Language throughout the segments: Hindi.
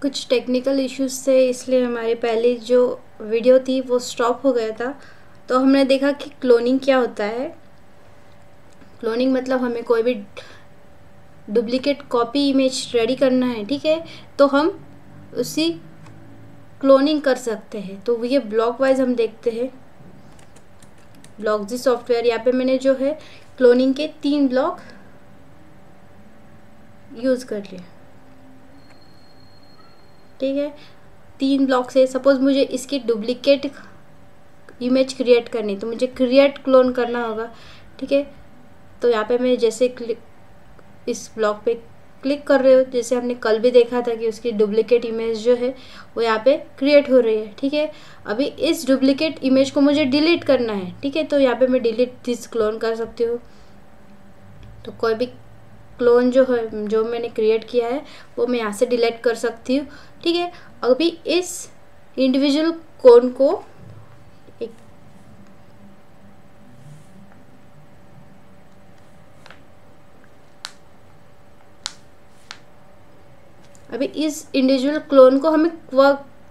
कुछ टेक्निकल इश्यूज थे, इसलिए हमारी पहली जो वीडियो थी वो स्टॉप हो गया था। तो हमने देखा कि क्लोनिंग क्या होता है। क्लोनिंग मतलब हमें कोई भी डुप्लीकेट कॉपी इमेज रेडी करना है, ठीक है, तो हम उसी क्लोनिंग कर सकते हैं। तो ये ब्लॉक वाइज हम देखते हैं। ब्लॉक्सजी सॉफ्टवेयर, यहाँ पे मैंने जो है क्लोनिंग के 3 ब्लॉक यूज़ कर लिए, ठीक है। 3 ब्लॉक से सपोज मुझे इसकी डुप्लीकेट इमेज क्रिएट करनी, तो मुझे क्रिएट क्लोन करना होगा, ठीक है। तो यहाँ पे मैं जैसे इस ब्लॉक पे क्लिक कर रहे हो, जैसे हमने कल भी देखा था कि उसकी डुप्लीकेट इमेज जो है वो यहाँ पे क्रिएट हो रही है, ठीक है। अभी इस डुप्लीकेट इमेज को मुझे डिलीट करना है, ठीक है, तो यहाँ पे मैं डिलीट दिस क्लोन कर सकती हूँ। तो कोई भी क्लोन जो है, जो मैंने क्रिएट किया है, वो मैं यहाँ से डिलीट कर सकती हूँ, ठीक है। अभी इस इंडिविजुअल क्लोन को हमें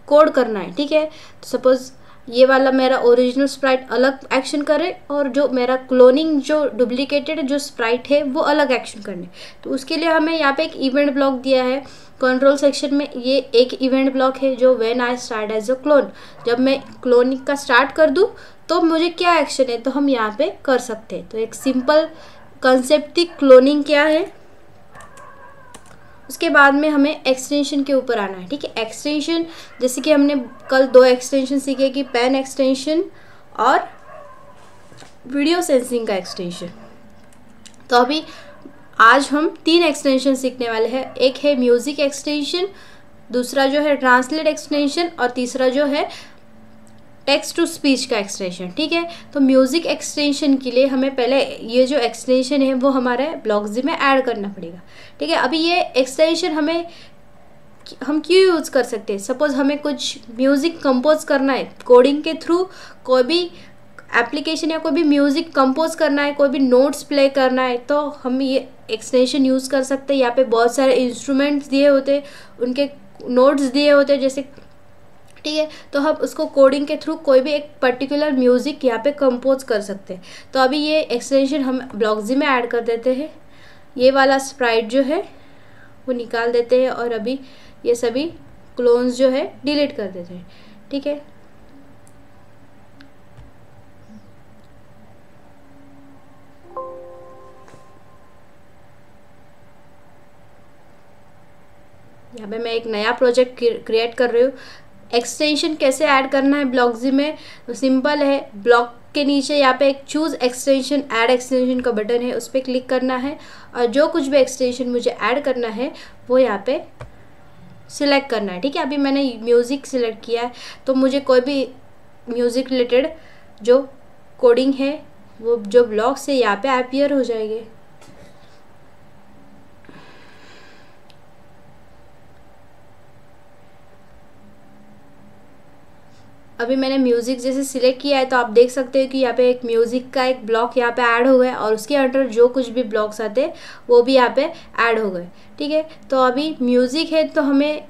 कोड करना है, ठीक है। तो सपोज ये वाला मेरा ओरिजिनल स्प्राइट अलग एक्शन करे और जो मेरा क्लोनिंग जो डुप्लीकेटेड जो स्प्राइट है वो अलग एक्शन करने। तो उसके लिए हमें यहाँ पे एक इवेंट ब्लॉक दिया है कंट्रोल सेक्शन में। ये एक इवेंट ब्लॉक है जो when I start as a clone, जब मैं क्लोनिंग का स्टार्ट कर दूँ तो मुझे क्या एक्शन है, तो हम यहाँ पे कर सकते हैं। तो एक सिंपल कंसेप्ट थी क्लोनिंग क्या है। उसके बाद में हमें एक्सटेंशन के ऊपर आना है, ठीक है। एक्सटेंशन जैसे कि हमने कल 2 एक्सटेंशन सीखे कि पेन एक्सटेंशन और वीडियो सेंसिंग का एक्सटेंशन। तो अभी आज हम 3 एक्सटेंशन सीखने वाले हैं। एक है म्यूजिक एक्सटेंशन, दूसरा जो है ट्रांसलेट एक्सटेंशन और तीसरा जो है टेक्स्ट टू स्पीच का एक्सटेंशन, ठीक है। तो म्यूजिक एक्सटेंशन के लिए हमें पहले ये जो एक्सटेंशन है वो हमारे ब्लॉक्सजी में ऐड करना पड़ेगा, ठीक है। अभी ये एक्सटेंशन हम क्यों यूज़ कर सकते हैं। सपोज हमें कुछ म्यूज़िक कंपोज करना है कोडिंग के थ्रू, कोई भी एप्लीकेशन या कोई भी म्यूज़िक कंपोज करना है, कोई भी नोट्स प्ले करना है, तो हम ये एक्सटेंशन यूज़ कर सकते हैं। यहाँ पे बहुत सारे इंस्ट्रूमेंट्स दिए होते, उनके नोट्स दिए होते जैसे, ठीक है। तो हम उसको कोडिंग के थ्रू कोई भी एक पर्टिकुलर म्यूज़िक यहाँ पे कंपोज कर सकते हैं। तो अभी ये एक्सटेंशन हम ब्लॉक्सजी में ऐड कर देते हैं। ये वाला स्प्राइट जो है वो निकाल देते हैं और अभी ये सभी क्लोन्स जो है डिलीट कर देते हैं, ठीक है। यहाँ पे मैं एक नया प्रोजेक्ट क्रिएट कर रही हूँ। एक्सटेंशन कैसे ऐड करना है ब्लॉक्सजी में, तो सिंपल है। ब्लॉक के नीचे यहाँ पे एक चूज़ एक्सटेंशन ऐड एक्सटेंशन का बटन है, उस पर क्लिक करना है और जो कुछ भी एक्सटेंशन मुझे ऐड करना है वो यहाँ पे सिलेक्ट करना है, ठीक है। अभी मैंने म्यूज़िक सिलेक्ट किया है, तो मुझे कोई भी म्यूज़िक रिलेटेड जो कोडिंग है वो जो ब्लॉक से यहाँ पे अपीयर हो जाएंगे। अभी मैंने म्यूज़िक जैसे सिलेक्ट किया है, तो आप देख सकते हो कि यहाँ पे एक म्यूज़िक का एक ब्लॉक यहाँ पे ऐड हो गया और उसके अंडर जो कुछ भी ब्लॉक्स आते हैं वो भी यहाँ पे ऐड हो गए, ठीक है। तो अभी म्यूज़िक है तो हमें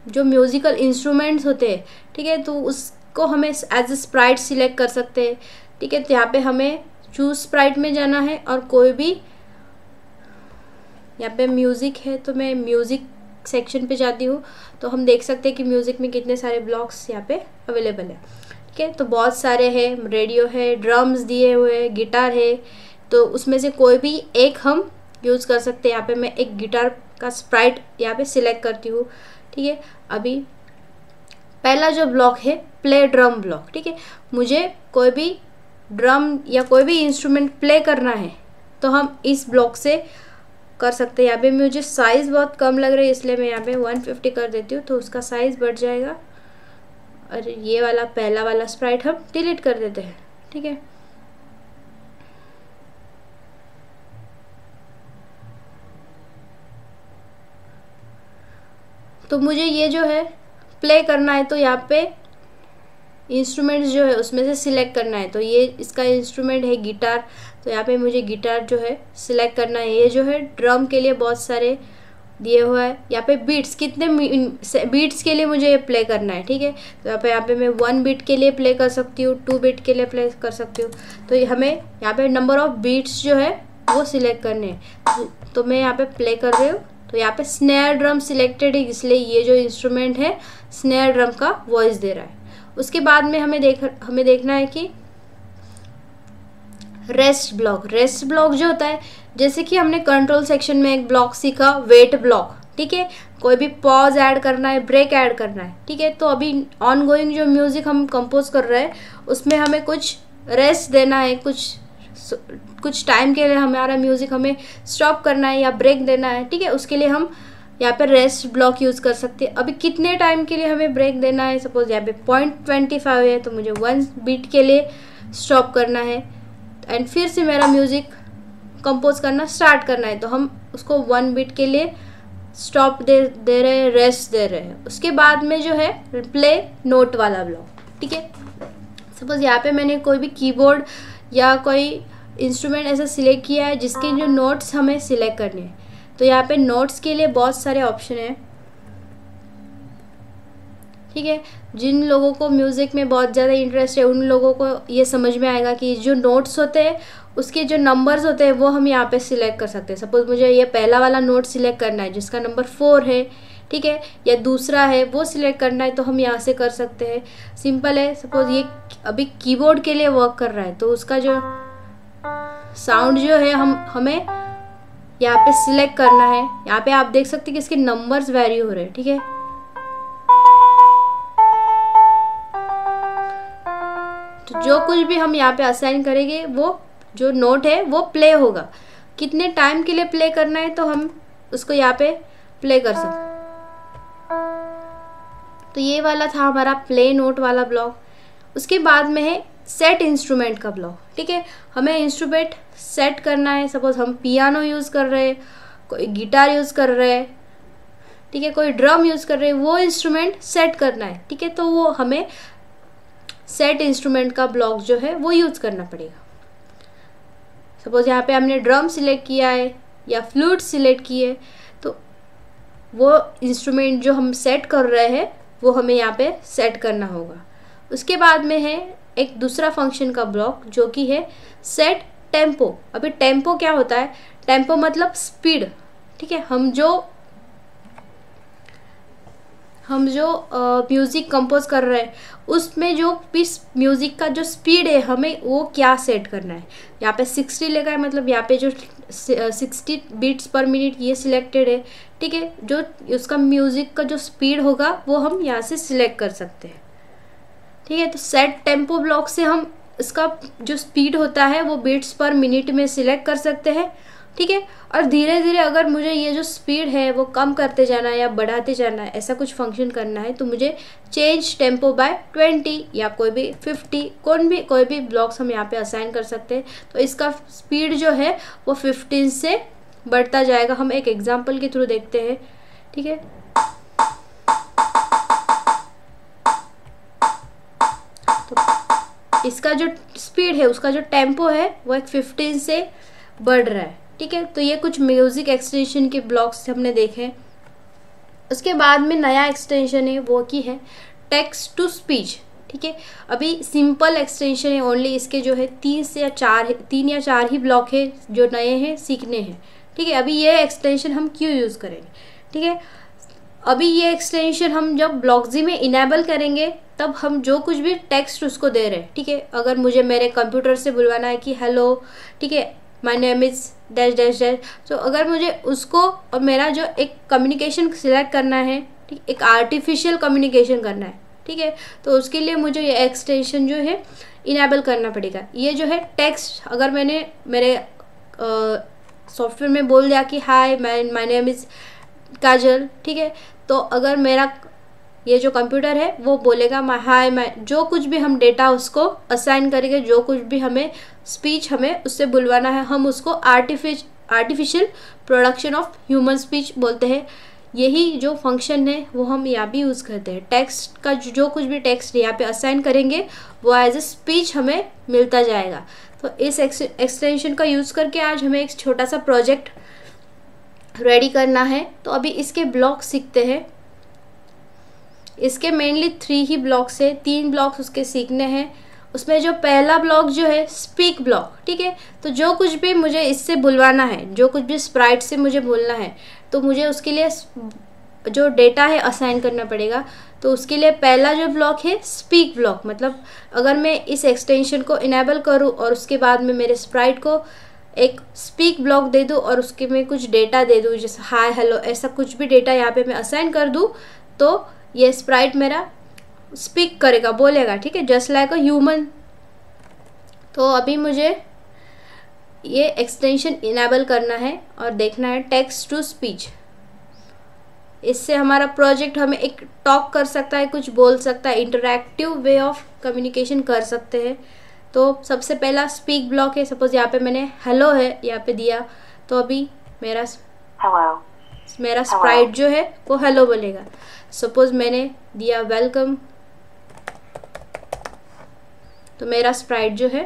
जो म्यूज़िकल इंस्ट्रूमेंट्स होते हैं, ठीक है, तो उसको हमें एज ए स्प्राइट सिलेक्ट कर सकते हैं, ठीक है। तो यहाँ पे हमें चूज स्प्राइट में जाना है और कोई भी यहाँ पे म्यूज़िक है तो मैं म्यूज़िक सेक्शन पे जाती हूँ, तो हम देख सकते हैं कि म्यूज़िक में कितने सारे ब्लॉक्स यहाँ पे अवेलेबल है, ठीक है। तो बहुत सारे हैं, रेडियो है, ड्रम्स दिए हुए, गिटार है, तो उसमें से कोई भी एक हम यूज़ कर सकते हैं। यहाँ पे मैं एक गिटार का स्प्राइट यहाँ पे सिलेक्ट करती हूँ, ठीक है। अभी पहला जो ब्लॉक है प्ले ड्रम ब्लॉक, ठीक है। मुझे कोई भी ड्रम या कोई भी इंस्ट्रूमेंट प्ले करना है तो हम इस ब्लॉक से कर सकते हैं। यहाँ पे मुझे साइज़ बहुत कम लग रहा है, इसलिए मैं यहाँ पे 150 कर देती हूँ, तो उसका साइज़ बढ़ जाएगा। और ये वाला पहला वाला स्प्राइट हम डिलीट कर देते हैं, ठीक है। तो मुझे ये जो है प्ले करना है, तो यहाँ पे इंस्ट्रूमेंट्स जो है उसमें से सिलेक्ट करना है। तो ये इसका इंस्ट्रूमेंट है गिटार, तो यहाँ पे मुझे गिटार जो है सिलेक्ट करना है। ये जो है ड्रम के लिए बहुत सारे दिए हुआ है। यहाँ पे बीट्स, कितने बीट्स के लिए मुझे ये प्ले करना है, ठीक है। तो यहाँ पे मैं 1 बीट के लिए प्ले कर सकती हूँ, 2 बीट के लिए प्ले कर सकती हूँ। तो हमें यहाँ पे नंबर ऑफ बीट्स जो है वो सिलेक्ट करने हैं। तो मैं यहाँ पे प्ले कर रही हूँ। तो यहाँ पे स्नेयर ड्रम सिलेक्टेड है, इसलिए ये जो इंस्ट्रूमेंट है स्नेयर ड्रम का वॉइस दे रहा है। उसके बाद में हमें देखना है कि रेस्ट ब्लॉक जो होता है, जैसे कि हमने कंट्रोल सेक्शन में एक ब्लॉक सीखा वेट ब्लॉक, ठीक है। कोई भी पॉज ऐड करना है, ब्रेक ऐड करना है, ठीक है। तो अभी ऑन गोइंग जो म्यूजिक हम कंपोज कर रहे हैं उसमें हमें कुछ रेस्ट देना है, कुछ टाइम के लिए हमारा म्यूजिक हमें स्टॉप करना है या ब्रेक देना है, ठीक है। उसके लिए हम यहाँ पे रेस्ट ब्लॉक यूज़ कर सकते हैं। अभी कितने टाइम के लिए हमें ब्रेक देना है, सपोज यहाँ पे 0.25 है तो मुझे 1 बीट के लिए स्टॉप करना है एंड फिर से मेरा म्यूज़िक कंपोज करना स्टार्ट करना है। तो हम उसको 1 बीट के लिए स्टॉप दे रहे हैं, रेस्ट दे रहे हैं। उसके बाद में जो है प्ले नोट वाला ब्लॉक, ठीक है। सपोज यहाँ पे मैंने कोई भी कीबोर्ड या कोई इंस्ट्रूमेंट ऐसा सिलेक्ट किया है जिसके जो नोट्स हमें सिलेक्ट करने हैं। तो यहाँ पे नोट्स के लिए बहुत सारे ऑप्शन हैं, ठीक है। जिन लोगों को म्यूज़िक में बहुत ज़्यादा इंटरेस्ट है उन लोगों को ये समझ में आएगा कि जो नोट्स होते हैं उसके जो नंबर्स होते हैं वो हम यहाँ पे सिलेक्ट कर सकते हैं। सपोज मुझे ये पहला वाला नोट सिलेक्ट करना है जिसका नंबर 4 है, ठीक है, या दूसरा है वो सिलेक्ट करना है तो हम यहाँ से कर सकते हैं। सिंपल है। सपोज ये अभी कीबोर्ड के लिए वर्क कर रहा है तो उसका जो साउंड जो है हमें यहाँ पे सिलेक्ट करना है। यहाँ पे आप देख सकते हैं कि इसके नंबर्स वेरी हो रहे हैं, ठीक है। तो जो कुछ भी हम यहाँ पे असाइन करेंगे वो जो नोट है वो प्ले होगा। कितने टाइम के लिए प्ले करना है तो हम उसको यहाँ पे प्ले कर सकते। तो ये वाला था हमारा प्ले नोट वाला ब्लॉक। उसके बाद में है सेट इंस्ट्रूमेंट का ब्लॉक, ठीक है। हमें इंस्ट्रूमेंट सेट करना है। सपोज हम पियानो यूज़ कर रहे हैं, कोई गिटार यूज़ कर रहे हैं, ठीक है, कोई ड्रम यूज़ कर रहे हैं, वो इंस्ट्रूमेंट सेट करना है, ठीक है। तो वो हमें सेट इंस्ट्रूमेंट का ब्लॉक जो है वो यूज़ करना पड़ेगा। सपोज यहाँ पे हमने ड्रम सिलेक्ट किया है या फ्लूट सिलेक्ट की है तो वो इंस्ट्रूमेंट जो हम सेट कर रहे हैं वो हमें यहाँ पे सेट करना होगा। उसके बाद में है एक दूसरा फंक्शन का ब्लॉक जो कि है सेट टेम्पो। अभी टेम्पो क्या होता है, टेम्पो मतलब स्पीड, ठीक है। हम जो म्यूज़िक कंपोज कर रहे हैं उसमें जो पीस म्यूज़िक का जो स्पीड है हमें वो क्या सेट करना है। यहाँ पे 60 लगा है, मतलब यहाँ पे जो 60 बीट्स पर मिनट ये सिलेक्टेड है, ठीक है। जो उसका म्यूज़िक का जो स्पीड होगा वो हम यहाँ से सिलेक्ट कर सकते हैं, ठीक है। तो सेट टेम्पो ब्लॉक से हम इसका जो स्पीड होता है वो बीट्स पर मिनट में सिलेक्ट कर सकते हैं, ठीक है। और धीरे धीरे अगर मुझे ये जो स्पीड है वो कम करते जाना है या बढ़ाते जाना है, ऐसा कुछ फंक्शन करना है तो मुझे चेंज टेम्पो बाय 20 या कोई भी 50 कोई भी ब्लॉक्स हम यहाँ पे असाइन कर सकते हैं। तो इसका स्पीड जो है वो 15 से बढ़ता जाएगा। हम एक एग्जाम्पल के थ्रू देखते हैं, ठीक है। तो इसका जो स्पीड है उसका जो टेम्पो है वो एक 15 से बढ़ रहा है, ठीक है। तो ये कुछ म्यूज़िक एक्सटेंशन के ब्लॉक्स हमने देखे। उसके बाद में नया एक्सटेंशन है वो की है टेक्स्ट टू स्पीच, ठीक है। अभी सिंपल एक्सटेंशन है ओनली, इसके जो है 3 या 4 ही ब्लॉक है जो नए हैं सीखने हैं, ठीक है। अभी ये एक्सटेंशन हम क्यों यूज़ करेंगे, ठीक है। अभी ये एक्सटेंशन हम जब ब्लॉक्जी में इनेबल करेंगे तब हम जो कुछ भी टेक्स्ट उसको दे रहे हैं, ठीक है। अगर मुझे मेरे कंप्यूटर से बुलवाना है कि हेलो, ठीक है, my name is dash dash dash, तो अगर मुझे उसको और मेरा जो एक कम्युनिकेशन सिलेक्ट करना है, ठीक, एक आर्टिफिशियल कम्युनिकेशन करना है, ठीक है, तो उसके लिए मुझे ये एक्सटेंशन जो है इनेबल करना पड़ेगा। ये जो है टेक्स्ट अगर मैंने मेरे सॉफ्टवेयर में बोल दिया कि हाय माय नेम इज़ काजल, ठीक है, तो अगर मेरा ये जो कंप्यूटर है वो बोलेगा हाय मैं जो कुछ भी हम डेटा उसको असाइन करेंगे, जो कुछ भी हमें स्पीच हमें उससे बुलवाना है, हम उसको artificial production of human speech बोलते हैं। यही जो फंक्शन है वो हम यहाँ भी यूज़ करते हैं। टेक्स्ट का जो कुछ भी टेक्स्ट यहाँ पे असाइन करेंगे वो एज ए स्पीच हमें मिलता जाएगा। तो इस एक्सटेंशन का यूज़ करके आज हमें एक छोटा सा प्रोजेक्ट रेडी करना है। तो अभी इसके ब्लॉक सीखते हैं। इसके मेनली 3 ही ब्लॉक्स है, 3 ब्लॉक्स उसके सीखने हैं। उसमें जो पहला ब्लॉक जो है स्पीक ब्लॉक, ठीक है। तो जो कुछ भी मुझे इससे बुलवाना है, जो कुछ भी स्प्राइट से मुझे बोलना है, तो मुझे उसके लिए जो डेटा है असाइन करना पड़ेगा। तो उसके लिए पहला जो ब्लॉक है स्पीक ब्लॉक, मतलब अगर मैं इस एक्सटेंशन को इनेबल करूँ और उसके बाद में मेरे स्प्राइट को एक स्पीक ब्लॉक दे दूँ और उसके में कुछ डेटा दे दूँ, जैसे हाय हेलो ऐसा कुछ भी डेटा यहाँ पे मैं असाइन कर दूँ, तो ये स्प्राइट मेरा स्पीक करेगा, बोलेगा, ठीक है, जस्ट लाइक अ ह्यूमन। तो अभी मुझे ये एक्सटेंशन इनेबल करना है और देखना है टेक्स्ट टू स्पीच। इससे हमारा प्रोजेक्ट हमें एक टॉक कर सकता है, कुछ बोल सकता है, इंटरैक्टिव वे ऑफ कम्युनिकेशन कर सकते हैं। तो सबसे पहला स्पीक ब्लॉक है। सपोज यहाँ पे मैंने हेलो है यहाँ पे दिया, तो अभी मेरा स्प्राइट जो है वो हेलो बोलेगा। सपोज मैंने दिया वेलकम, तो मेरा स्प्राइट जो है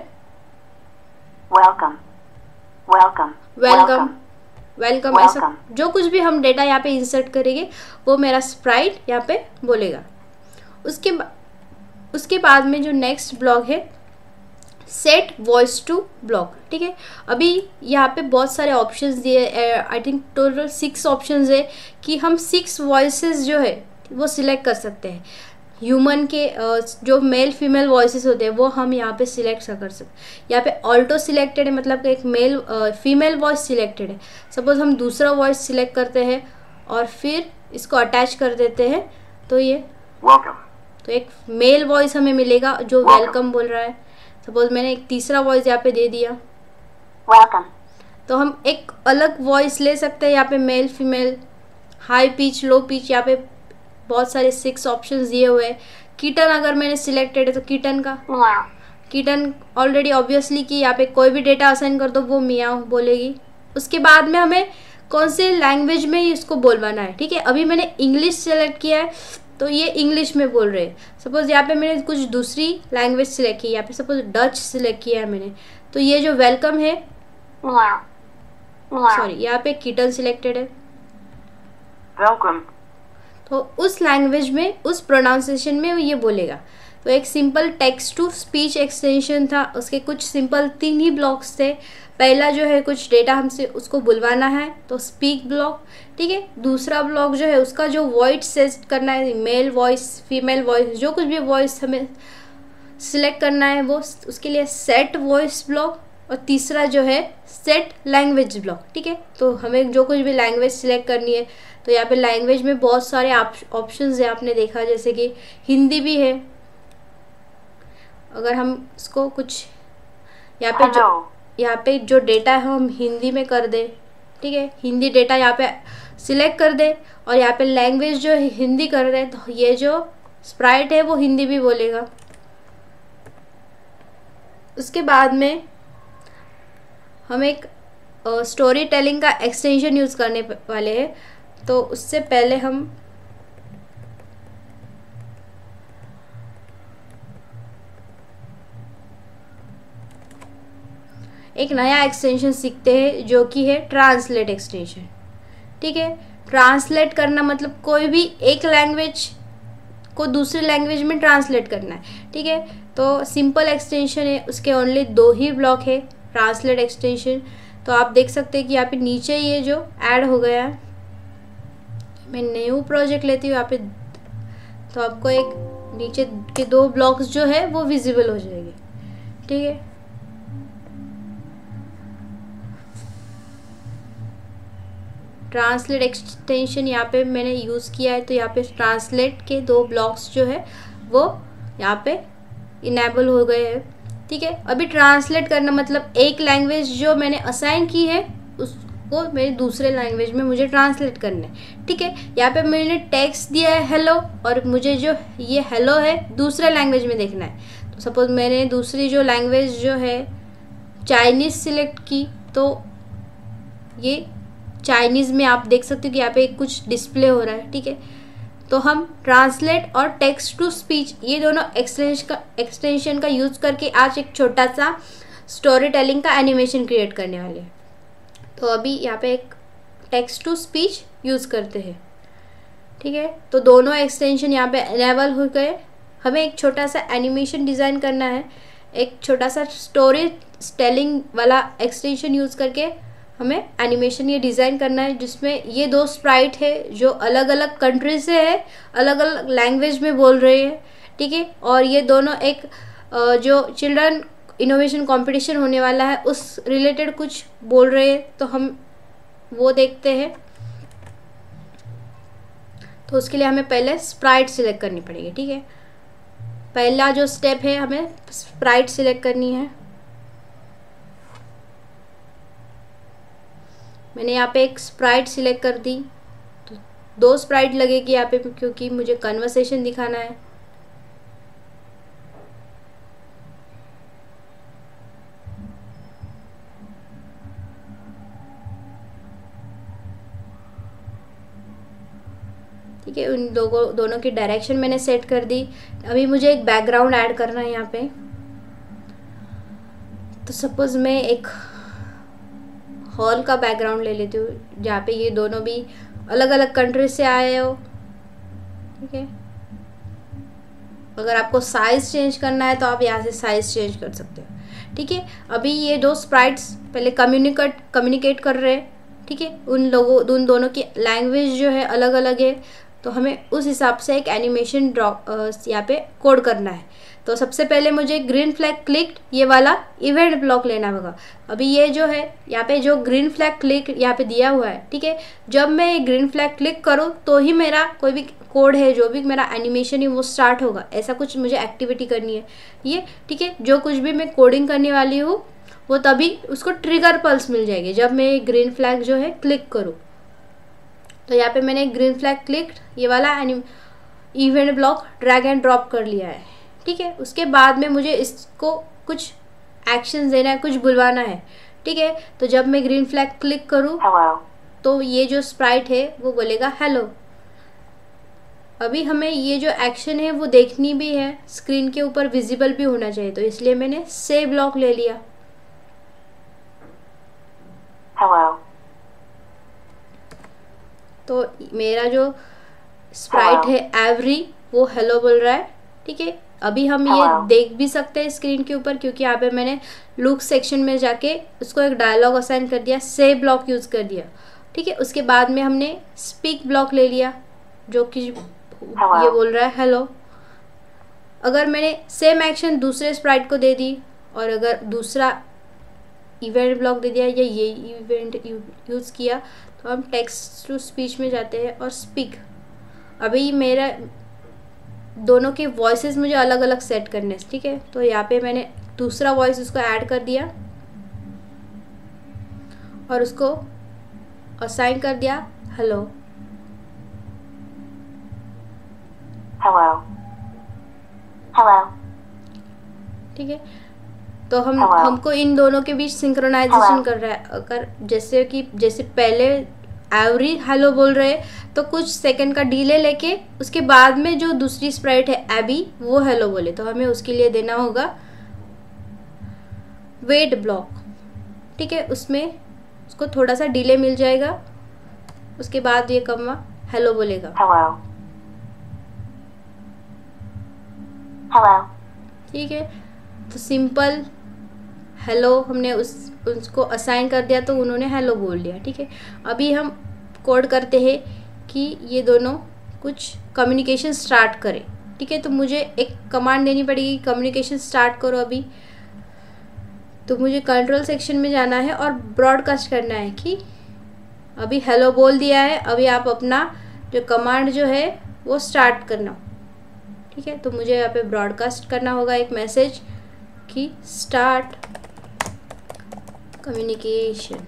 वेलकम ऐसा जो कुछ भी हम डेटा यहाँ पे इंसर्ट करेंगे वो मेरा स्प्राइट यहाँ पे बोलेगा। उसके बाद में जो नेक्स्ट ब्लॉक है सेट वॉइस टू ब्लॉक, ठीक है। अभी यहाँ पे बहुत सारे ऑप्शंस दिए, आई थिंक टोटल 6 ऑप्शंस है कि हम 6 वॉइसेस जो है वो सिलेक्ट कर सकते हैं। ह्यूमन के जो मेल फीमेल वॉइसेस होते हैं वो हम यहाँ पे सिलेक्ट कर सकते। यहाँ पे ऑल्टो सिलेक्टेड है, मतलब कि एक मेल फीमेल वॉइस सिलेक्टेड है। सपोज हम दूसरा वॉइस सिलेक्ट करते हैं और फिर इसको अटैच कर देते हैं, तो ये तो एक मेल वॉइस हमें मिलेगा जो वेलकम बोल रहा है। सपोज मैंने एक तीसरा वॉइस यहाँ पे दे दिया वेलकम, तो हम एक अलग वॉइस ले सकते हैं यहाँ पे male female, high pitch low pitch, यहाँ पे बहुत सारे 6 ऑप्शंस दिए हुए हैं। किटन अगर मैंने सिलेक्टेड है तो किटन ऑलरेडी ऑब्वियसली कि यहाँ पे कोई भी डेटा असाइन कर दो वो मियाँ बोलेगी। उसके बाद में हमें कौन से लैंग्वेज में इसको बोलवाना है, ठीक है। अभी मैंने इंग्लिश सेलेक्ट किया है तो ये इंग्लिश में बोल रहे हैं। सपोज यहाँ पे मैंने कुछ दूसरी लैंग्वेज सिलेक्ट की, यहाँ पे सपोज डच सिलेक्ट किया है मैंने, तो ये जो वेलकम है सॉरी यहाँ पे किटन सिलेक्टेड है, वेलकम, तो उस लैंग्वेज में उस प्रोनाउंसिएशन में ये बोलेगा। तो एक simple text to speech extension था, उसके कुछ सिंपल 3 ही ब्लॉक्स थे। पहला जो है कुछ डेटा हमसे उसको बुलवाना है तो स्पीक ब्लॉक, ठीक है। दूसरा ब्लॉक जो है उसका जो वॉइस सेट करना है, मेल वॉइस फीमेल वॉइस जो कुछ भी वॉइस हमें सिलेक्ट करना है वो, उसके लिए सेट वॉइस ब्लॉक। और तीसरा जो है सेट लैंग्वेज ब्लॉक, ठीक है। तो हमें जो कुछ भी लैंग्वेज सिलेक्ट करनी है, तो यहाँ पे लैंग्वेज में बहुत सारे ऑप्शंस है, आपने देखा जैसे कि हिंदी भी है। अगर हम इसको कुछ यहाँ पे जो डेटा है हम हिंदी में कर दे, ठीक है, हिंदी डेटा यहाँ पे सिलेक्ट कर दे और यहाँ पे लैंग्वेज जो है हिंदी कर दे, तो ये जो स्प्राइट है वो हिंदी भी बोलेगा। उसके बाद में हम एक स्टोरी टेलिंग का एक्सटेंशन यूज़ करने वाले हैं। तो उससे पहले हम एक नया एक्सटेंशन सीखते हैं जो कि है ट्रांसलेट एक्सटेंशन, ठीक है। ट्रांसलेट करना मतलब कोई भी एक लैंग्वेज को दूसरी लैंग्वेज में ट्रांसलेट करना है, ठीक है। तो सिंपल एक्सटेंशन है, उसके ओनली 2 ही ब्लॉक है ट्रांसलेट एक्सटेंशन। तो आप देख सकते हैं कि यहाँ पे नीचे ये जो ऐड हो गया है, मैं न्यू प्रोजेक्ट लेती हूँ यहाँ पे, तो आपको एक नीचे के 2 ब्लॉक्स जो है वो विजिबल हो जाएंगे, ठीक है। ट्रांसलेट एक्सटेंशन यहाँ पे मैंने यूज़ किया है, तो यहाँ पे ट्रांसलेट के 2 ब्लॉक्स जो है वो यहाँ पे इनेबल हो गए हैं, ठीक है। अभी ट्रांसलेट करना मतलब एक लैंग्वेज जो मैंने असाइन की है उसको मेरे दूसरे लैंग्वेज में मुझे ट्रांसलेट करना है, ठीक है। यहाँ पे मैंने टेक्स्ट दिया है हेलो, और मुझे जो ये हेलो है दूसरे लैंग्वेज में देखना है। तो सपोज मैंने दूसरी जो लैंग्वेज जो है चाइनीज़ सिलेक्ट की, तो ये चाइनीज़ में आप देख सकते हो कि यहाँ पे कुछ डिस्प्ले हो रहा है, ठीक है। तो हम ट्रांसलेट और टेक्स्ट टू स्पीच ये दोनों एक्सटेंशन का यूज़ करके आज एक छोटा सा स्टोरी टेलिंग का एनिमेशन क्रिएट करने वाले हैं। तो अभी यहाँ पे एक टेक्स्ट टू स्पीच यूज़ करते हैं। ठीक है, तो दोनों एक्सटेंशन यहाँ पे इनेबल हो गए। हमें एक छोटा सा एनिमेशन डिज़ाइन करना है, एक छोटा सा स्टोरी टेलिंग वाला एक्सटेंशन यूज़ करके हमें एनिमेशन ये डिज़ाइन करना है, जिसमें ये दो स्प्राइट है जो अलग अलग कंट्री से है, अलग अलग लैंग्वेज में बोल रहे हैं। ठीक है, और ये दोनों एक जो चिल्ड्रन इनोवेशन कंपटीशन होने वाला है उस रिलेटेड कुछ बोल रहे हैं, तो हम वो देखते हैं। तो उसके लिए हमें पहले स्प्राइट सिलेक्ट करनी पड़ेगी। ठीक है, पहला जो स्टेप है हमें स्प्राइट सिलेक्ट करनी है। मैंने यहाँ पे एक स्प्राइट सिलेक्ट कर दी, तो 2 स्प्राइट लगेगी यहाँ पे क्योंकि मुझे कन्वर्सेशन दिखाना है। ठीक है, उन दोनों की डायरेक्शन मैंने सेट कर दी। अभी मुझे एक बैकग्राउंड ऐड करना है यहाँ पे। तो सपोज मैं एक हॉल का बैकग्राउंड ले लेती हूँ जहाँ पे ये दोनों भी अलग अलग कंट्री से आए हो। ठीक है, अगर आपको साइज चेंज करना है तो आप यहाँ से साइज चेंज कर सकते हो। ठीक है, अभी ये 2 स्प्राइट्स पहले कम्युनिकेट कर रहे हैं। ठीक है, उन दोनों की लैंग्वेज जो है अलग अलग है, तो हमें उस हिसाब से एक एनिमेशन यहाँ पे कोड करना है। तो सबसे पहले मुझे ग्रीन फ्लैग क्लिक ये वाला इवेंट ब्लॉक लेना होगा। अभी ये जो है यहाँ पे जो ग्रीन फ्लैग क्लिक यहाँ पे दिया हुआ है। ठीक है, जब मैं ये ग्रीन फ्लैग क्लिक करूँ तो ही मेरा कोई भी कोड है, जो भी मेरा एनिमेशन है वो स्टार्ट होगा। ऐसा कुछ मुझे एक्टिविटी करनी है ये। ठीक है, जो कुछ भी मैं कोडिंग करने वाली हूँ वो तभी उसको ट्रिगर पल्स मिल जाएगी जब मैं ग्रीन फ्लैग जो है क्लिक करूँ। तो यहाँ पे मैंने ग्रीन फ्लैग क्लिक ये वाला event block drag and drop कर लिया है। ठीक है, उसके बाद में मुझे इसको कुछ एक्शंस देना है, कुछ बुलवाना है। ठीक है, तो जब मैं ग्रीन फ्लैग क्लिक करूँ तो ये जो स्प्राइट है वो बोलेगा हेलो। अभी हमें ये जो एक्शन है वो देखनी भी है, स्क्रीन के ऊपर विजिबल भी होना चाहिए, तो इसलिए मैंने से ब्लॉक ले लिया। Hello. तो मेरा जो स्प्राइट है एवरी वो हेलो बोल रहा है। ठीक है, अभी हम ये देख भी सकते हैं स्क्रीन के ऊपर क्योंकि यहाँ पे मैंने लुक सेक्शन में जाके उसको एक डायलॉग असाइन कर दिया, से ब्लॉक यूज़ कर दिया। ठीक है, उसके बाद में हमने स्पीक ब्लॉक ले लिया जो कि ये बोल रहा है हेलो। अगर मैंने सेम एक्शन दूसरे स्प्राइट को दे दी और अगर दूसरा इवेंट ब्लॉक दे दिया या ये इवेंट यूज़ किया, तो हम टेक्स्ट टू स्पीच में जाते हैं और स्पीक। अभी मेरा दोनों के वॉइसेस मुझे अलग अलग सेट करने हैं। ठीक है, तो यहाँ पे मैंने दूसरा वॉइस उसको ऐड कर दिया और उसको असाइन कर दिया हेलो। Hello. Hello. ठीक है, तो हमको इन दोनों के बीच सिंक्रोनाइजेशन कर रहा है। अगर जैसे पहले एवरी हेलो बोल रहे तो कुछ सेकंड का डिले लेके उसके बाद में जो दूसरी स्प्राइट है एबी वो हेलो बोले, तो हमें उसके लिए देना होगा वेट ब्लॉक। ठीक है, उसमें उसको थोड़ा सा डिले मिल जाएगा, उसके बाद ये कम्मा हेलो बोलेगा। Hello. Hello. ठीक है, तो सिंपल हेलो हमने उसको असाइन कर दिया तो उन्होंने हेलो बोल दिया। ठीक है, अभी हम कोड करते हैं कि ये दोनों कुछ कम्युनिकेशन स्टार्ट करें। ठीक है, तो मुझे एक कमांड देनी पड़ेगी, कम्युनिकेशन स्टार्ट करो। अभी तो मुझे कंट्रोल सेक्शन में जाना है और ब्रॉडकास्ट करना है कि अभी हेलो बोल दिया है, अभी आप अपना जो कमांड जो है वो स्टार्ट करना। ठीक है, तो मुझे यहाँ पे ब्रॉडकास्ट करना होगा एक मैसेज कि स्टार्ट कम्युनिकेशन।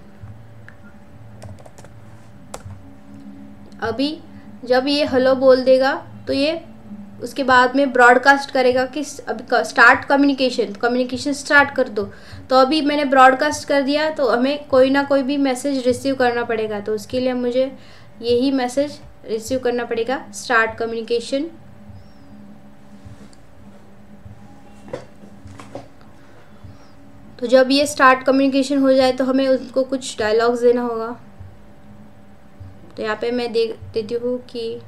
अभी जब ये हेलो बोल देगा तो ये उसके बाद में ब्रॉडकास्ट करेगा कि अभी स्टार्ट कम्युनिकेशन स्टार्ट कर दो। तो अभी मैंने ब्रॉडकास्ट कर दिया, तो हमें कोई ना कोई भी मैसेज रिसीव करना पड़ेगा, तो उसके लिए मुझे यही मैसेज रिसीव करना पड़ेगा, स्टार्ट कम्युनिकेशन। तो जब ये स्टार्ट कम्युनिकेशन हो जाए तो हमें उनको कुछ डायलॉग्स देना होगा। तो यहाँ पे मैं देख देती हूँ कि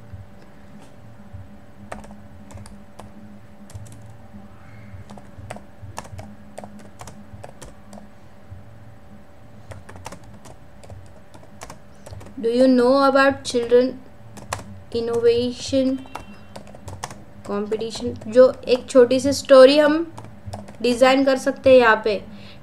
do you know about children innovation competition, जो एक छोटी सी स्टोरी हम डिज़ाइन कर सकते हैं यहाँ पे।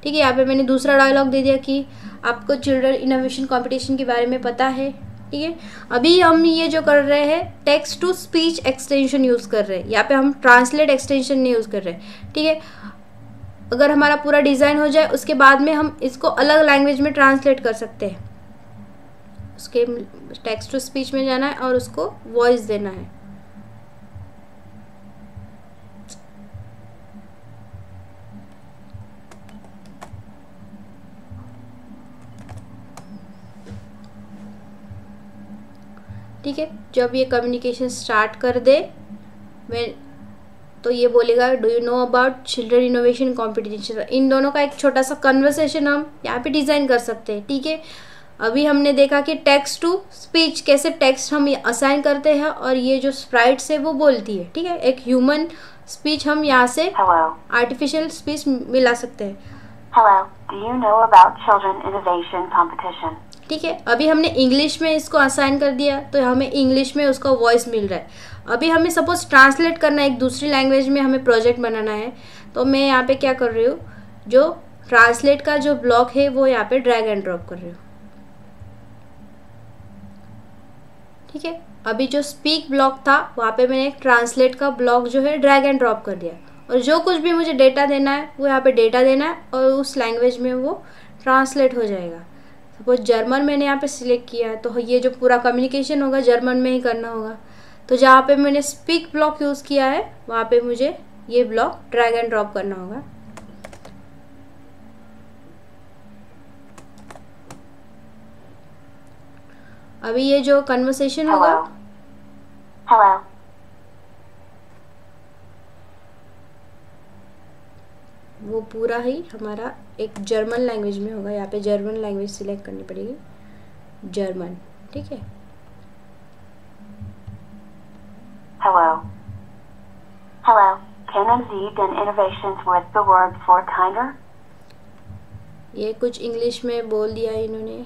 ठीक है, यहाँ पे मैंने दूसरा डायलॉग दे दिया कि आपको चिल्ड्रन इनोवेशन कंपटीशन के बारे में पता है। ठीक है, अभी हम ये जो कर रहे हैं text to speech extension use कर रहे हैं, यहाँ पे हम ट्रांसलेट एक्सटेंशन नहीं यूज़ कर रहे। ठीक है, अगर हमारा पूरा डिज़ाइन हो जाए उसके बाद में हम इसको अलग लैंग्वेज में ट्रांसलेट कर सकते हैं। उसके टेक्स्ट टू स्पीच में जाना है और उसको वॉइस देना है। ठीक है, जब ये कम्युनिकेशन स्टार्ट कर दे मैं तो ये बोलेगा do you know about children innovation competition. इन दोनों का एक छोटा सा कन्वर्सेशन हम यहाँ पे डिज़ाइन कर सकते हैं। ठीक है, अभी हमने देखा कि टेक्स्ट टू स्पीच कैसे टेक्स्ट हम असाइन करते हैं और ये जो स्प्राइट्स है वो बोलती है। ठीक है, एक ह्यूमन स्पीच हम यहाँ से आर्टिफिशियल स्पीच मिला सकते हैं। Hello, do you know about children innovation competition? ठीक है, अभी हमने इंग्लिश में इसको असाइन कर दिया तो हमें इंग्लिश में उसका वॉइस मिल रहा है। अभी हमें सपोज ट्रांसलेट करना है, एक दूसरी लैंग्वेज में हमें प्रोजेक्ट बनाना है, तो मैं यहाँ पे क्या कर रही हूँ, जो ट्रांसलेट का जो ब्लॉक है वो यहाँ पे ड्रैग एंड ड्रॉप कर रही हूँ। ठीक है, अभी जो स्पीक ब्लॉक था वहाँ पे मैंने एक ट्रांसलेट का ब्लॉक जो है ड्रैग एंड ड्रॉप कर दिया, और जो कुछ भी मुझे डेटा देना है वो यहाँ पे डेटा देना है और उस लैंग्वेज में वो ट्रांसलेट हो जाएगा। सपोज जर्मन मैंने यहाँ पे सिलेक्ट किया है तो ये जो पूरा कम्युनिकेशन होगा जर्मन में ही करना होगा। तो जहाँ पे मैंने स्पीक ब्लॉक यूज़ किया है वहाँ पे मुझे ये ब्लॉक ड्रैग एंड ड्रॉप करना होगा। अभी ये जो कन्वर्सेशन होगा, Hello. वो पूरा ही हमारा एक जर्मन लैंग्वेज में होगा। यहाँ पे जर्मन लैंग्वेज सिलेक्ट करनी पड़ेगी, जर्मन। ठीक है, Hello. Hello. Kennen Sie den Innovations with the word for kinder? ये कुछ इंग्लिश में बोल दिया इन्होंने,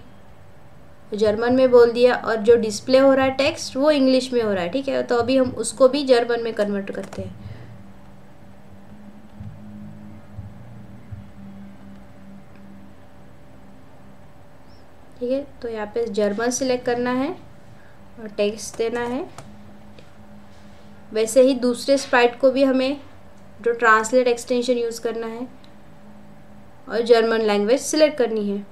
जर्मन में बोल दिया, और जो डिस्प्ले हो रहा है टेक्स्ट वो इंग्लिश में हो रहा है। ठीक है, तो अभी हम उसको भी जर्मन में कन्वर्ट करते हैं। ठीक है, तो यहाँ पे जर्मन सिलेक्ट करना है और टेक्स्ट देना है। वैसे ही दूसरे स्प्राइट को भी हमें जो ट्रांसलेट एक्सटेंशन यूज़ करना है और जर्मन लैंग्वेज सिलेक्ट करनी है।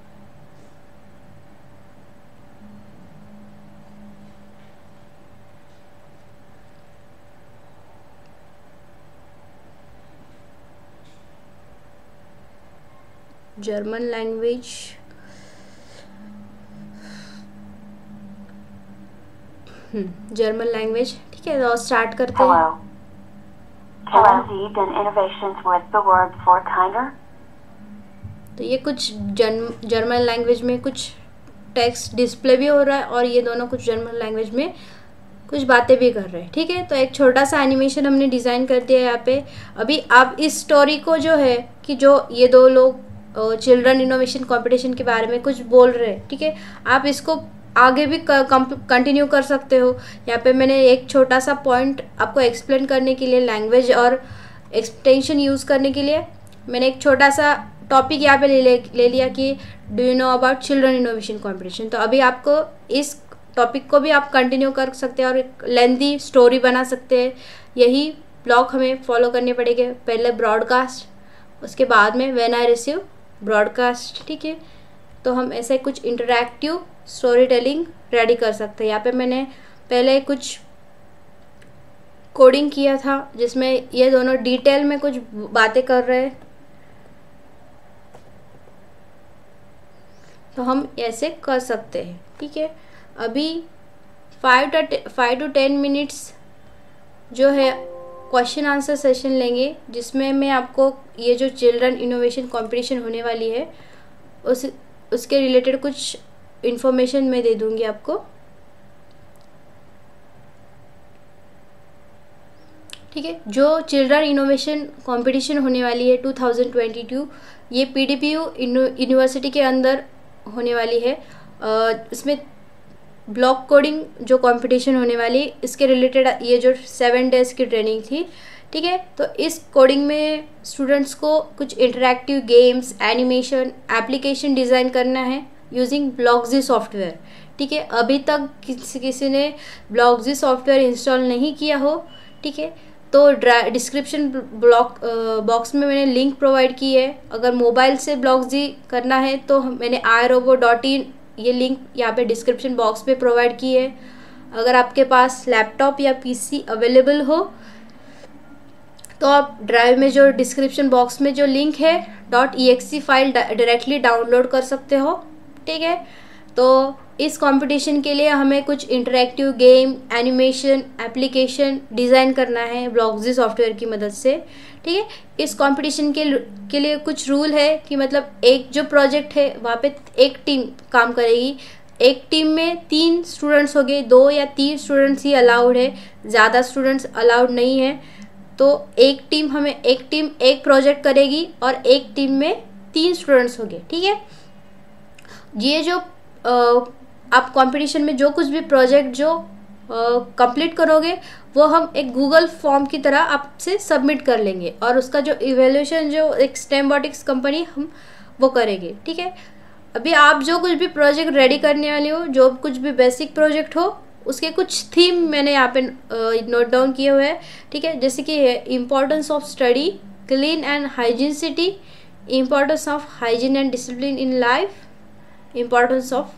German language, German language. ठीक है, तो स्टार्ट करते हैं। Hello. Kennen Sie den Innovations with the word for kinder? तो ये कुछ जर्मन लैंग्वेज में कुछ टेक्स्ट डिस्प्ले भी हो रहा है और ये दोनों कुछ जर्मन लैंग्वेज में कुछ बातें भी कर रहे हैं। ठीक है, तो एक छोटा सा एनिमेशन हमने डिज़ाइन कर दिया है यहाँ पे। अभी आप इस स्टोरी को जो है कि जो ये दो लोग चिल्ड्रन इनोवेशन कंपटीशन के बारे में कुछ बोल रहे हैं, ठीक है, आप इसको आगे भी कंटिन्यू कर सकते हो। यहाँ पे मैंने एक छोटा सा पॉइंट आपको एक्सप्लेन करने के लिए, लैंग्वेज और एक्सटेंशन यूज़ करने के लिए मैंने एक छोटा सा टॉपिक यहाँ पे ले लिया कि do you know about children innovation competition. तो अभी आपको इस टॉपिक को भी आप कंटिन्यू कर सकते हैं और एक लेंथी स्टोरी बना सकते हैं। यही ब्लॉक हमें फॉलो करने पड़ेंगे, पहले ब्रॉडकास्ट, उसके बाद में व्हेन आई रिसीव ब्रॉडकास्ट। ठीक है, तो हम ऐसे कुछ इंटरैक्टिव स्टोरी टेलिंग रेडी कर सकते हैं। यहाँ पे मैंने पहले कुछ कोडिंग किया था जिसमें ये दोनों डिटेल में कुछ बातें कर रहे हैं, तो हम ऐसे कर सकते हैं। ठीक है, अभी 5 to 10 मिनट्स जो है क्वेश्चन आंसर सेशन लेंगे, जिसमें मैं आपको ये जो चिल्ड्रन इनोवेशन कंपटीशन होने वाली है उसके रिलेटेड कुछ इन्फॉर्मेशन मैं दे दूँगी आपको। ठीक है। जो चिल्ड्रन इनोवेशन कंपटीशन होने वाली है 2022, ये PDPU यूनिवर्सिटी के अंदर होने वाली है। इसमें ब्लॉक कोडिंग जो कंपटीशन होने वाली, इसके रिलेटेड ये जो 7 डेज़ की ट्रेनिंग थी, ठीक है। तो इस कोडिंग में स्टूडेंट्स को कुछ interactive games, animation, application design करना है यूजिंग ब्लॉक्सजी सॉफ्टवेयर, ठीक है। अभी तक किसी ने ब्लॉक्सजी सॉफ्टवेयर इंस्टॉल नहीं किया हो, ठीक है, तो डिस्क्रिप्शन बॉक्स में मैंने लिंक प्रोवाइड की है। अगर मोबाइल से ब्लॉक्सजी करना है तो मैंने iRobot.in ये लिंक यहाँ पे डिस्क्रिप्शन बॉक्स में प्रोवाइड की है। अगर आपके पास लैपटॉप या PC अवेलेबल हो तो आप ड्राइव में जो डिस्क्रिप्शन बॉक्स में जो लिंक है .exe फाइल डायरेक्टली डाउनलोड कर सकते हो, ठीक है। तो इस कंपटीशन के लिए हमें कुछ interactive game, animation, application design करना है ब्लॉक्सजी सॉफ्टवेयर की मदद से, ठीक है। इस कंपटीशन के लिए कुछ रूल है कि मतलब एक जो प्रोजेक्ट है वहाँ पे एक टीम काम करेगी। एक टीम में 3 स्टूडेंट्स हो गए, 2 या 3 स्टूडेंट्स ही अलाउड है, ज़्यादा स्टूडेंट्स अलाउड नहीं है। तो एक टीम एक प्रोजेक्ट करेगी और एक टीम में 3 स्टूडेंट्स हो गए, ठीक है। ये जो आप कंपटीशन में जो कुछ भी प्रोजेक्ट जो कंप्लीट करोगे वो हम एक गूगल फॉर्म की तरह आपसे सबमिट कर लेंगे और उसका जो इवैल्यूएशन जो एक स्टेमबोटिक्स कंपनी हम वो करेंगे, ठीक है। अभी आप जो कुछ भी प्रोजेक्ट रेडी करने वाले हो, जो कुछ भी बेसिक प्रोजेक्ट हो, उसके कुछ थीम मैंने यहाँ पे नोट डाउन किए हुए हैं, ठीक है। जैसे कि importance of study, clean and hygienicity, importance of hygiene and discipline in life, importance of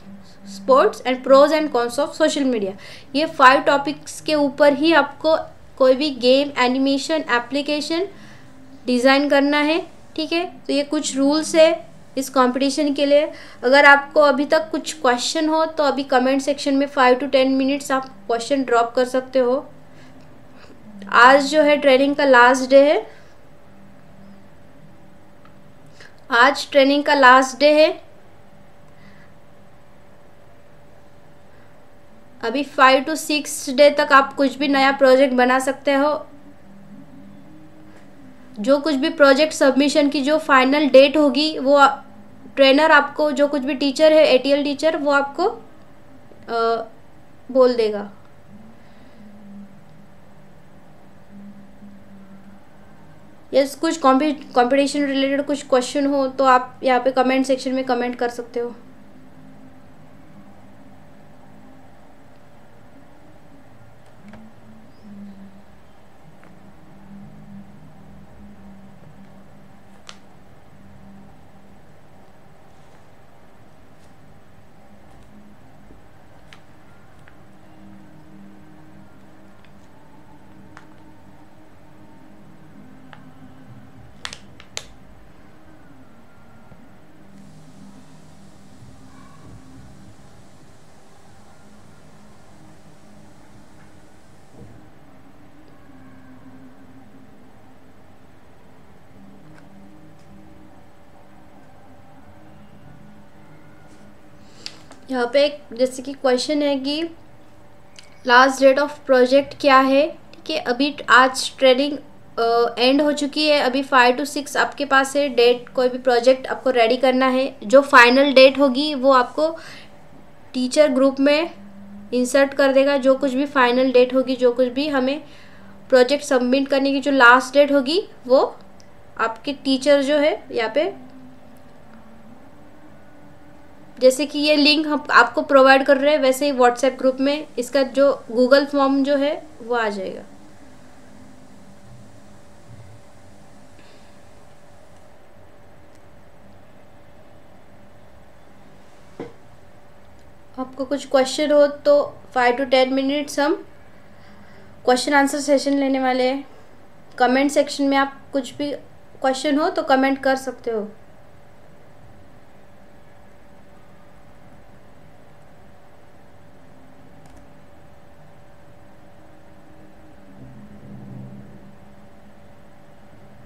sports and pros and cons of social media. ये 5 टॉपिक्स के ऊपर ही आपको कोई भी गेम, एनिमेशन, एप्लीकेशन डिज़ाइन करना है, ठीक है। तो ये कुछ रूल्स है इस कंपटीशन के लिए। अगर आपको अभी तक कुछ क्वेश्चन हो तो अभी कमेंट सेक्शन में 5 to 10 मिनट्स आप क्वेश्चन ड्रॉप कर सकते हो। आज जो है ट्रेनिंग का लास्ट डे है, आज ट्रेनिंग का लास्ट डे है। अभी 5 to 6 डे तक आप कुछ भी नया प्रोजेक्ट बना सकते हो। जो कुछ भी प्रोजेक्ट सबमिशन की जो फाइनल डेट होगी वो ट्रेनर आपको, जो कुछ भी टीचर है ATL टीचर, वो आपको बोल देगा। यस, कुछ कंपटीशन रिलेटेड कुछ क्वेश्चन हो तो आप यहाँ पे कमेंट सेक्शन में कमेंट कर सकते हो। यहाँ पे एक जैसे कि क्वेश्चन है कि लास्ट डेट ऑफ प्रोजेक्ट क्या है, ठीक है। अभी आज ट्रेनिंग एंड हो चुकी है, अभी 5 to 6 आपके पास है डेट। कोई भी प्रोजेक्ट आपको रेडी करना है, जो फाइनल डेट होगी वो आपको टीचर ग्रुप में इंसर्ट कर देगा। जो कुछ भी फाइनल डेट होगी, जो कुछ भी हमें प्रोजेक्ट सबमिट करने की जो लास्ट डेट होगी, वो आपके टीचर जो है यहाँ पे, जैसे कि ये लिंक हम आपको प्रोवाइड कर रहे हैं, वैसे ही व्हाट्सएप ग्रुप में इसका जो गूगल फॉर्म जो है वो आ जाएगा। आपको कुछ क्वेश्चन हो तो 5 to 10 मिनट्स हम क्वेश्चन आंसर सेशन लेने वाले हैं। कमेंट सेक्शन में आप कुछ भी क्वेश्चन हो तो कमेंट कर सकते हो।